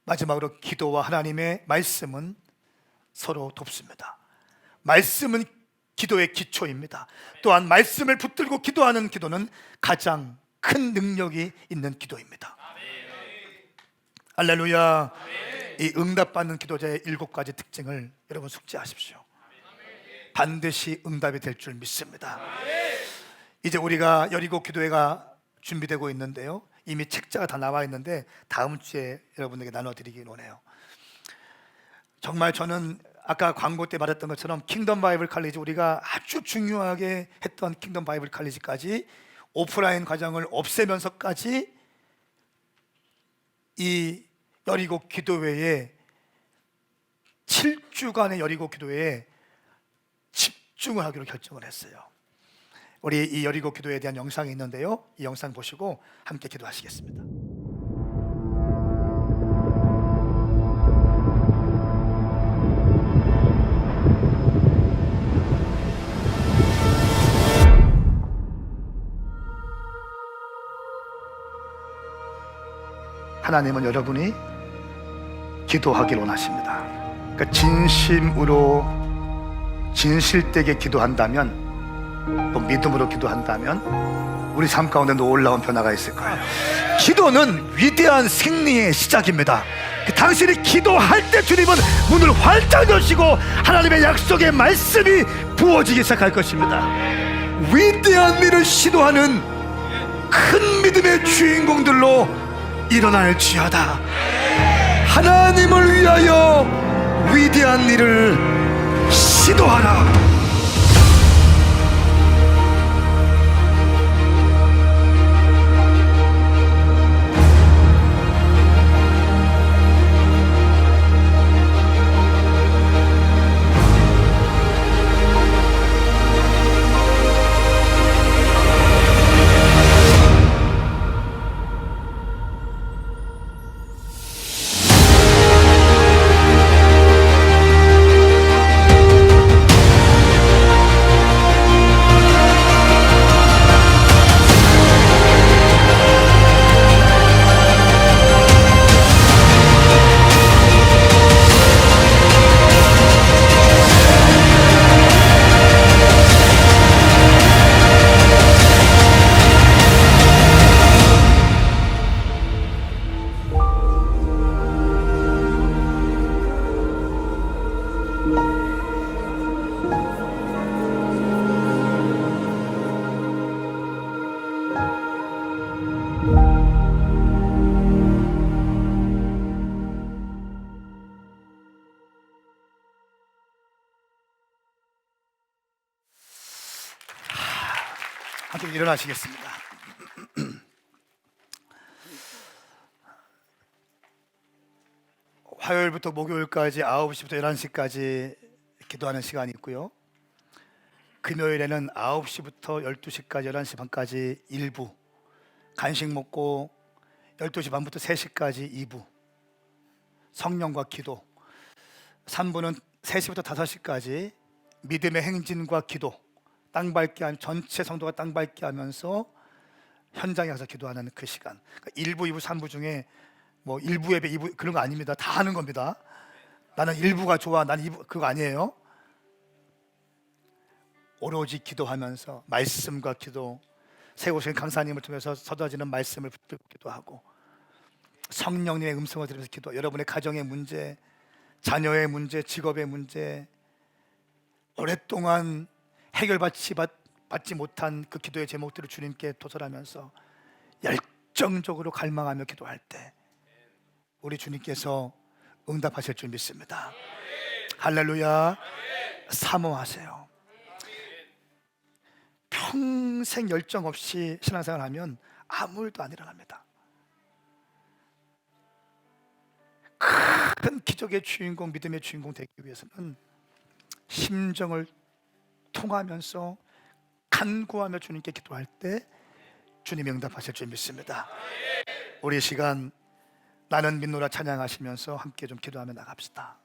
마지막으로 기도와 하나님의 말씀은 서로 돕습니다. 말씀은 기도의 기초입니다. 또한 말씀을 붙들고 기도하는 기도는 가장 큰 능력이 있는 기도입니다. 할렐루야. 이 응답받는 기도자의 7가지 특징을 여러분 숙지하십시오. 반드시 응답이 될 줄 믿습니다. 이제 우리가 여리고 기도회가 준비되고 있는데요, 이미 책자가 다 나와 있는데 다음 주에 여러분에게 나눠드리기 원해요. 정말 저는 아까 광고 때 말했던 것처럼 킹덤 바이블 칼리지, 우리가 아주 중요하게 했던 킹덤 바이블 칼리지까지 오프라인 과정을 없애면서까지 이 여리고 기도회에 7주간의 여리고 기도회에 집중을 하기로 결정을 했어요. 우리 이 여리고 기도에 대한 영상이 있는데요, 이 영상 보시고 함께 기도하시겠습니다. 하나님은 여러분이 기도하길 원하십니다. 그러니까 진심으로 진실되게 기도한다면, 또 믿음으로 기도한다면 우리 삶 가운데 놀라운 변화가 있을 거예요. 기도는 위대한 승리의 시작입니다. 당신이 기도할 때 주님은 문을 활짝 여시고 하나님의 약속의 말씀이 부어지기 시작할 것입니다. 위대한 일을 시도하는 큰 믿음의 주인공들로 일어날지어다. 하나님을 위하여 위대한 일을 시도하라. 한쪽 일어나시겠습니다. 화요일부터 목요일까지 9시부터 11시까지 기도하는 시간이 있고요, 금요일에는 9시부터 12시까지 11시 반까지 1부, 간식 먹고 12시 반부터 3시까지 2부 성령과 기도, 3부는 3시부터 5시까지 믿음의 행진과 기도, 땅 밟게 한 전체 성도가 땅 밟게 하면서 현장에 가서 기도하는 그 시간. 그러니까 1부, 2부, 3부 중에 뭐 1부 예배, 2부 그런 거 아닙니다. 다 하는 겁니다. 나는 1부가 좋아, 난 2부 그거 아니에요. 오로지 기도하면서 말씀과 기도, 세우신 강사님을 통해서 쏟아지는 말씀을 붙들고 기도하고 성령님의 음성을 들으면서 기도. 여러분의 가정의 문제, 자녀의 문제, 직업의 문제, 오랫동안 받지 못한 그 기도의 제목들을 주님께 도설하면서 열정적으로 갈망하며 기도할 때 우리 주님께서 응답하실 줄 믿습니다. 할렐루야. 사모하세요. 평생 열정 없이 신앙생활 하면 아무 일도 안 일어납니다. 큰 기적의 주인공, 믿음의 주인공 되기 위해서는 심정을 통하면서 간구하며 주님께 기도할 때 주님이 응답하실 줄 믿습니다. 우리 시간 나는 믿노라 찬양하시면서 함께 좀 기도하며 나갑시다.